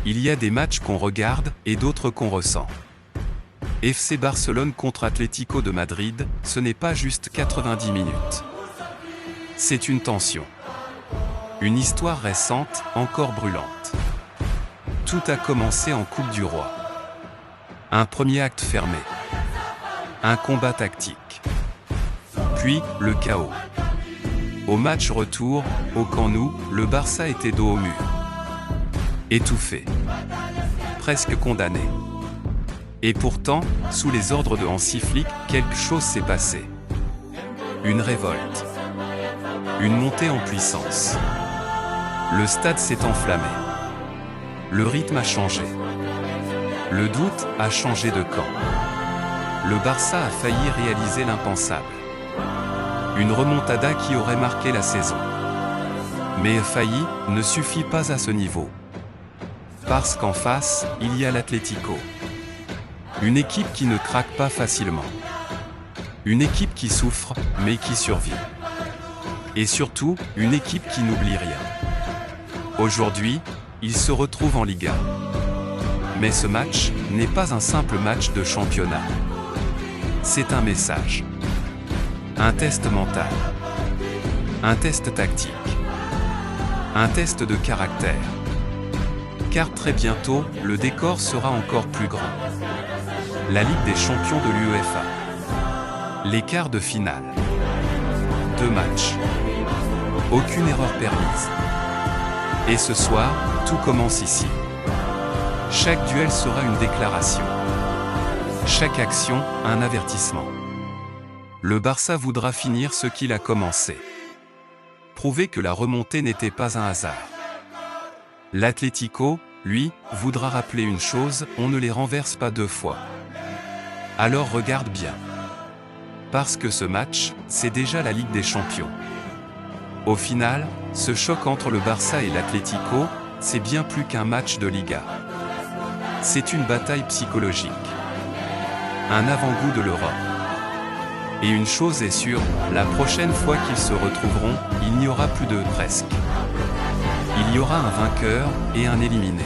Il y a des matchs qu'on regarde et d'autres qu'on ressent. FC Barcelone contre Atlético de Madrid, ce n'est pas juste 90 minutes. C'est une tension. Une histoire récente, encore brûlante. Tout a commencé en Coupe du Roi. Un premier acte fermé. Un combat tactique. Puis, le chaos. Au match retour, au Camp Nou, le Barça était dos au mur. Étouffé. Presque condamné. Et pourtant, sous les ordres de Hansi Flick, quelque chose s'est passé. Une révolte. Une montée en puissance. Le stade s'est enflammé. Le rythme a changé. Le doute a changé de camp. Le Barça a failli réaliser l'impensable. Une remontada qui aurait marqué la saison. Mais failli ne suffit pas à ce niveau. Parce qu'en face, il y a l'Atlético. Une équipe qui ne craque pas facilement. Une équipe qui souffre, mais qui survit. Et surtout, une équipe qui n'oublie rien. Aujourd'hui, ils se retrouvent en Liga. Mais ce match n'est pas un simple match de championnat. C'est un message. Un test mental. Un test tactique. Un test de caractère. Car très bientôt, le décor sera encore plus grand. La Ligue des champions de l'UEFA. Les quarts de finale. 2 matchs. Aucune erreur permise. Et ce soir, tout commence ici. Chaque duel sera une déclaration. Chaque action, un avertissement. Le Barça voudra finir ce qu'il a commencé. Prouver que la remontée n'était pas un hasard. L'Atlético, lui, voudra rappeler une chose, on ne les renverse pas 2 fois. Alors regarde bien. Parce que ce match, c'est déjà la Ligue des Champions. Au final, ce choc entre le Barça et l'Atlético, c'est bien plus qu'un match de Liga. C'est une bataille psychologique. Un avant-goût de l'Europe. Et une chose est sûre, la prochaine fois qu'ils se retrouveront, il n'y aura plus de presque. Il y aura un vainqueur et un éliminé.